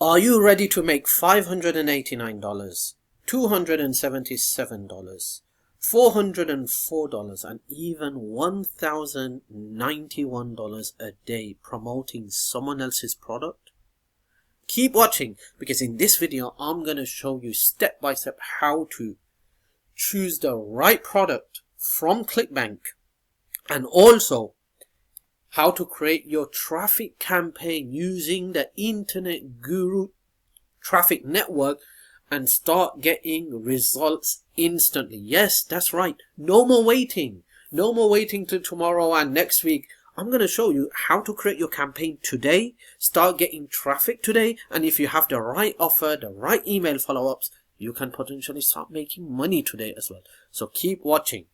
Are you ready to make $589, $277, $404, and even $1,091 a day promoting someone else's product? Keep watching, because in this video I'm going to show you step by step how to choose the right product from Clickbank, and also how to create your traffic campaign using the Internet Guru traffic network and start getting results instantly. Yes, that's right. No more waiting. No more waiting till tomorrow and next week. I'm going to show you how to create your campaign today, start getting traffic today, and if you have the right offer, the right email follow-ups, you can potentially start making money today as well. So keep watching.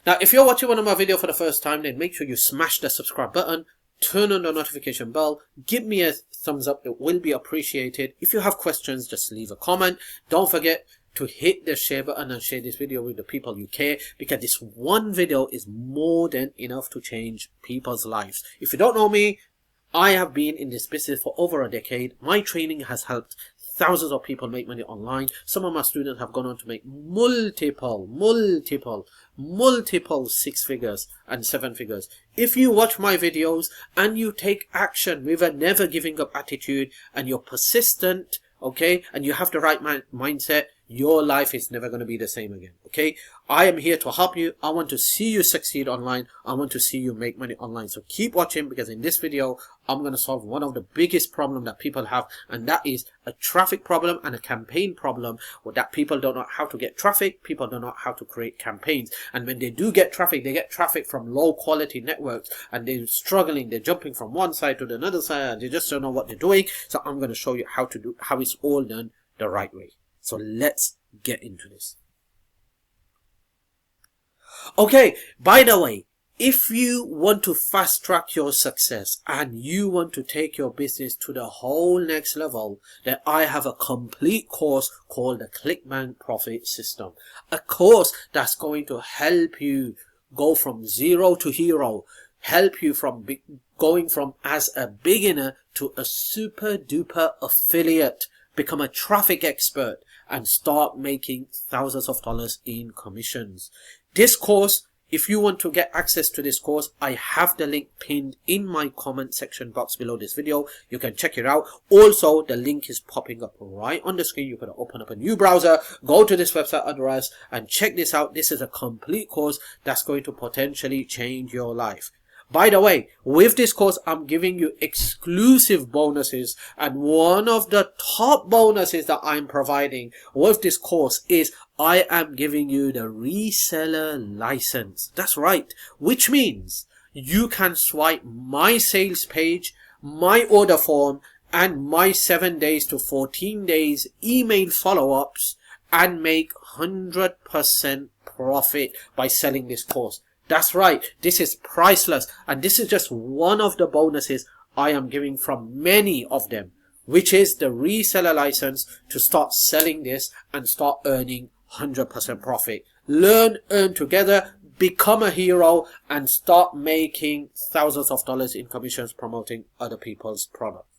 Now, if you're watching one of my videos for the first time, then make sure you smash the subscribe button, turn on the notification bell, give me a thumbs up, it will be appreciated. If you have questions, just leave a comment. Don't forget to hit the share button and share this video with the people you care, because this one video is more than enough to change people's lives. If you don't know me, I have been in this business for over a decade. My training has helped thousands of people make money online. Some of my students have gone on to make multiple 6 figures and 7 figures. If you watch my videos and you take action with a never giving up attitude and you're persistent, okay, and you have the right mindset, your life is never going to be the same again. Okay, I am here to help you. I want to see you succeed online. I want to see you make money online. So keep watching, because in this video I'm going to solve one of the biggest problems that people have, and that is a traffic problem and a campaign problem, or that people don't know how to get traffic. People don't know how to create campaigns, and when they do get traffic, they get traffic from low quality networks, and they're struggling. They're jumping from one side to the other side, and they just don't know what they're doing. So I'm going to show you how it's all done the right way. So let's get into this. Okay, by the way, if you want to fast track your success and you want to take your business to the whole next level, then I have a complete course called the Clickbank Profit System. A course that's going to help you go from zero to hero, help you from going from as a beginner to a super duper affiliate, become a traffic expert, and start making thousands of dollars in commissions. This course, if you want to get access to this course, I have the link pinned in my comment section box below this video. You can check it out. Also, the link is popping up right on the screen. You're going to open up a new browser, go to this website address, and check this out. This is a complete course that's going to potentially change your life. By the way, with this course, I'm giving you exclusive bonuses, and one of the top bonuses that I'm providing with this course is I am giving you the reseller license. That's right, which means you can swipe my sales page, my order form, and my 7 days to 14 days email follow-ups and make 100% profit by selling this course. That's right, this is priceless, and this is just one of the bonuses I am giving from many of them, which is the reseller license to start selling this and start earning 100% profit. Learn, earn together, become a hero, and start making thousands of dollars in commissions promoting other people's products.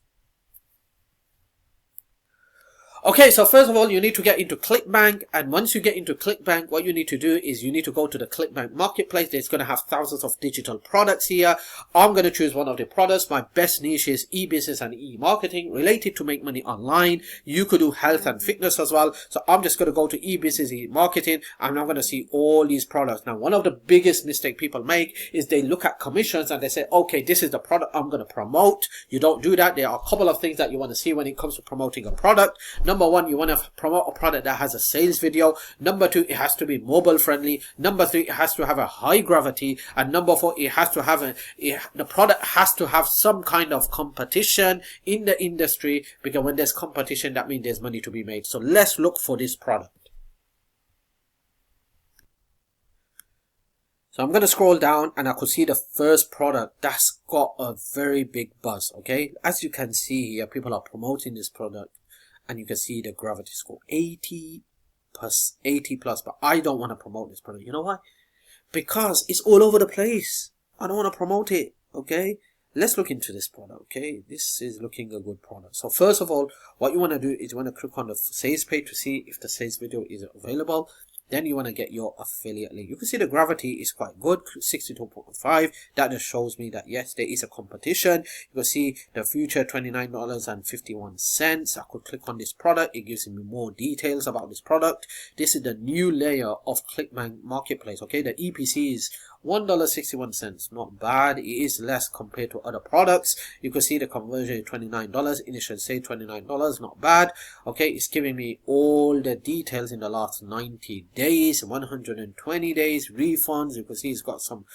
Okay, so first of all, you need to get into Clickbank, and once you get into Clickbank, what you need to do is you need to go to the Clickbank marketplace. It's going to have thousands of digital products here. I'm going to choose one of the products. My best niche is e-business and e-marketing related to make money online. You could do health and fitness as well. So I'm just going to go to e-business, e-marketing, and I'm going to see all these products. Now, one of the biggest mistakes people make is they look at commissions and they say, okay, this is the product I'm going to promote. You don't do that. There are a couple of things that you want to see when it comes to promoting a product. Number one, you want to promote a product that has a sales video. Number two, it has to be mobile friendly. Number three, it has to have a high gravity. And number four, it has to have the product has to have some kind of competition in the industry, because when there's competition, that means there's money to be made. So let's look for this product. So I'm going to scroll down and I could see the first product that's got a very big buzz. Okay, as you can see here, people are promoting this product. And you can see the gravity score 80 plus, but I don't want to promote this product. You know why? Because it's all over the place. I don't want to promote it. Okay, let's look into this product. Okay, this is looking a good product. So first of all, what you want to do is you want to click on the sales page to see if the sales video is available. Then you want to get your affiliate link. You can see the gravity is quite good, 62.5. That just shows me that yes, there is a competition. You can see the future $29.51. I could click on this product. It gives me more details about this product. This is the new layer of Clickbank marketplace. Okay, the EPC is $1.61. Not bad. It is less compared to other products. You can see the conversion is $29. Initial say $29. Not bad. Okay, it's giving me all the details in the last 90 days, 120 days, refunds. You can see it's got some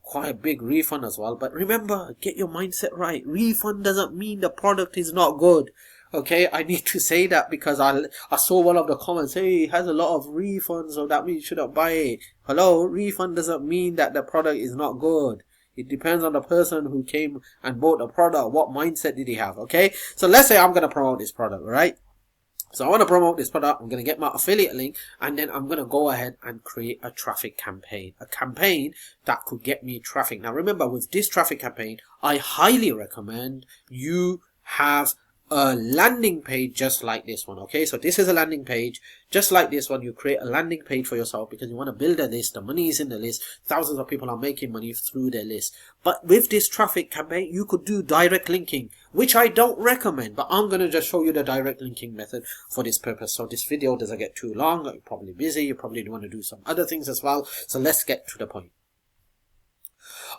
quite a big refund as well. But remember, get your mindset right. Refund doesn't mean the product is not good. Okay, I need to say that because I saw one of the comments, hey, it has a lot of refunds, so that means you shouldn't buy it. Hello, refund doesn't mean that the product is not good. It depends on the person who came and bought the product. What mindset did he have? Okay, so let's say I'm going to promote this product, right? So I want to promote this product. I'm going to get my affiliate link, and then I'm going to go ahead and create a traffic campaign. A campaign that could get me traffic. Now remember, with this traffic campaign, I highly recommend you have a landing page just like this one. Okay, so this is a landing page just like this one. You create a landing page for yourself because you want to build a list. The money is in the list. Thousands of people are making money through their list. But with this traffic campaign, you could do direct linking, which I don't recommend, but I'm going to just show you the direct linking method for this purpose. So this video doesn't get too long. You're probably busy. You probably want to do some other things as well. So let's get to the point.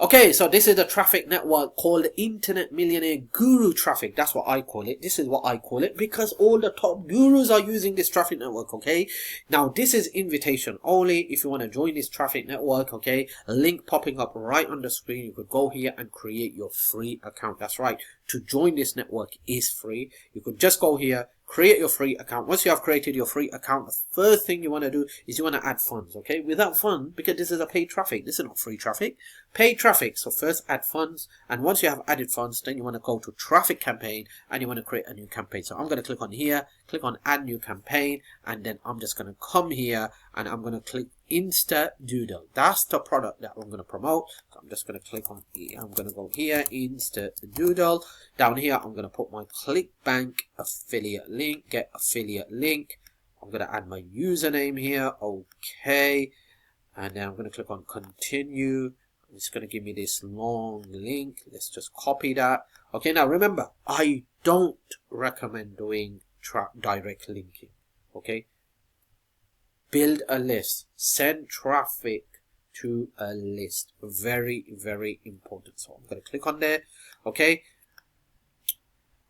Okay, so this is the traffic network called Internet Millionaire Guru Traffic. That's what I call it. This is what I call it because all the top gurus are using this traffic network, okay? Now, this is invitation only. If you want to join this traffic network, okay, link popping up right on the screen. You could go here and create your free account. That's right. To join this network is free. You could just go here, create your free account. Once you have created your free account, the first thing you want to do is you want to add funds, okay? Without funds, because this is a paid traffic. This is not free traffic. Paid traffic. So first add funds. And once you have added funds, then you want to go to traffic campaign and you want to create a new campaign. So I'm going to click on here, click on add new campaign. And then I'm just going to come here and I'm going to click Insta Doodle. That's the product that I'm going to promote. So I'm just going to click on here. I'm going to go here, Insta Doodle. Down here, I'm going to put my Clickbank affiliate link, get affiliate link. I'm going to add my username here. Okay. And then I'm going to click on continue. It's going to give me this long link. Let's just copy that. Okay. Now remember, I don't recommend doing direct linking. Okay. Build a list. Send traffic to a list. Very, very important. So I'm going to click on there. Okay.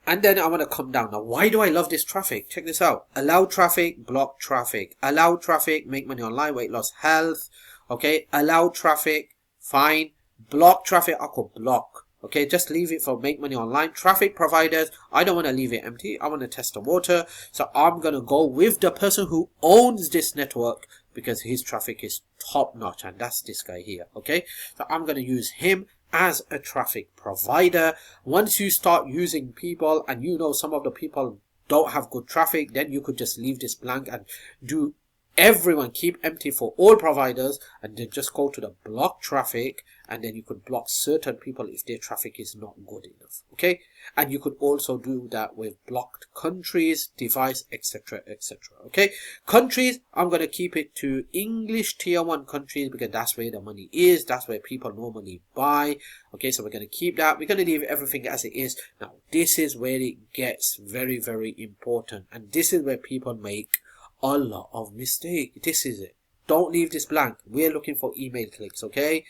And then I want to come down. Now, why do I love this traffic? Check this out. Allow traffic, block traffic. Allow traffic, make money online, weight loss, health. Okay. Allow traffic, fine. Block traffic, I could block. Okay, just leave it for make money online. Traffic providers, I don't want to leave it empty. I want to test the water. So I'm going to go with the person who owns this network because his traffic is top notch. And that's this guy here. Okay, so I'm going to use him as a traffic provider. Once you start using people and you know some of the people don't have good traffic, then you could just leave this blank and do everyone keep empty for all providers and then just go to the block traffic and then you could block certain people if their traffic is not good enough. Okay, and you could also do that with blocked countries, device, etc, etc. Okay, countries, I'm going to keep it to English tier 1 countries because that's where the money is, that's where people normally buy. Okay, so we're going to keep that. We're going to leave everything as it is. Now this is where it gets very, very important, and this is where people make a lot of mistake. This is it. Don't leave this blank. We're looking for email clicks. Okay,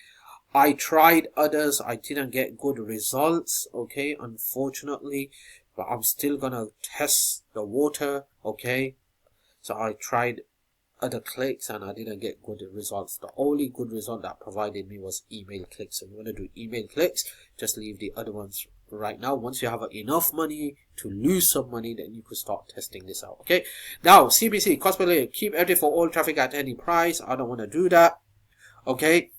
I tried others. I didn't get good results. Okay, unfortunately, but I'm still gonna test the water. Okay, so I tried other clicks and I didn't get good results. The only good result that provided me was email clicks. So you want to do email clicks, just leave the other ones right now. Once you have enough money to lose some money, then you could start testing this out. Okay, now CPC, cost per lead, keep everything for all traffic at any price. I don't want to do that. Okay,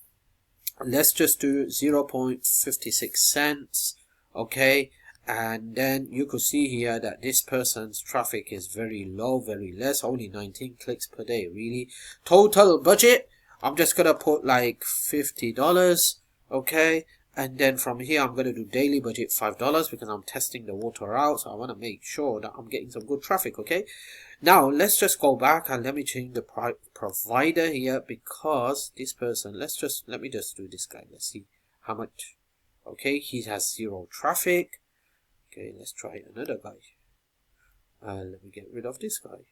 let's just do 0.56 cents. Okay, and then you could see here that this person's traffic is very low, very less, only 19 clicks per day. Really, total budget, I'm just gonna put like $50. Okay, And then from here, I'm going to do daily budget $5 because I'm testing the water out. So I want to make sure that I'm getting some good traffic. Okay. Now let's just go back and let me change the provider here, because this person, let me just do this guy. Let's see how much. Okay. He has 0 traffic. Okay. Let's try another guy. Let me get rid of this guy.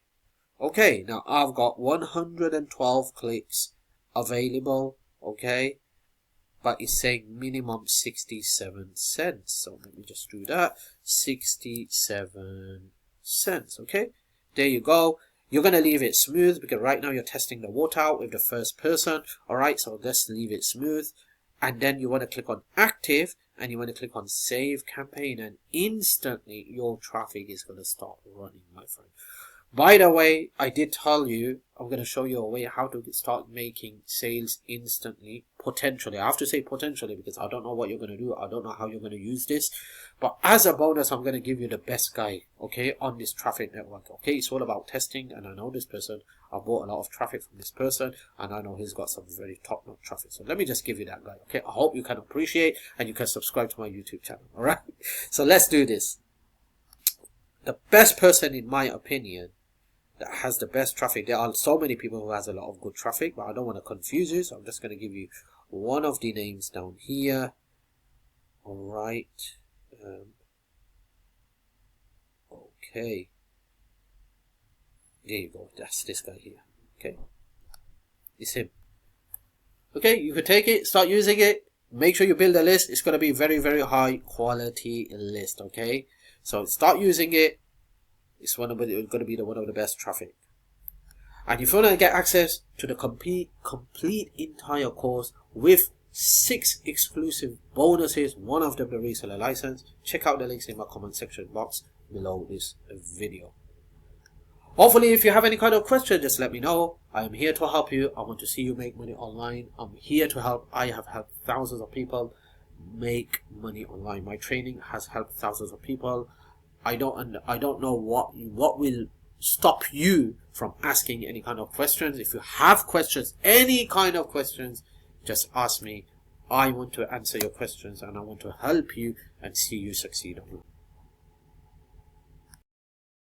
Okay. Now I've got 112 clicks available. Okay. But it's saying minimum 67 cents. So let me just do that. 67 cents. Okay. There you go. You're going to leave it smooth because right now you're testing the water out with the first person. Alright. So let's leave it smooth. And then you want to click on active and you want to click on save campaign, and instantly your traffic is going to start running, my friend. By the way, I did tell you, I'm going to show you a way how to start making sales instantly, potentially. I have to say potentially because I don't know what you're going to do. I don't know how you're going to use this. But as a bonus, I'm going to give you the best guy, okay, on this traffic network. Okay, it's all about testing, and I know this person. I bought a lot of traffic from this person, and I know he's got some very top-notch traffic. So let me just give you that guy, okay? I hope you can appreciate and you can subscribe to my YouTube channel, all right? So let's do this. The best person, in my opinion, that has the best traffic. There are so many people who has a lot of good traffic, but I don't want to confuse you, so I'm just going to give you one of the names down here. All right. Okay. There you go. That's this guy here. Okay. It's him. Okay, you could take it, start using it. Make sure you build a list. It's going to be very, very high quality list. Okay. So start using it. It's going to be one of the best traffic. And if you want to get access to the complete entire course with 6 exclusive bonuses, one of them the reseller license, check out the links in my comment section box below this video. Hopefully, if you have any kind of question, just let me know. I am here to help you. I want to see you make money online. I'm here to help. I have helped thousands of people make money online. My training has helped thousands of people. I don't know what will stop you from asking any kind of questions. If you have questions, any kind of questions, just ask me. I want to answer your questions and I want to help you and see you succeed online.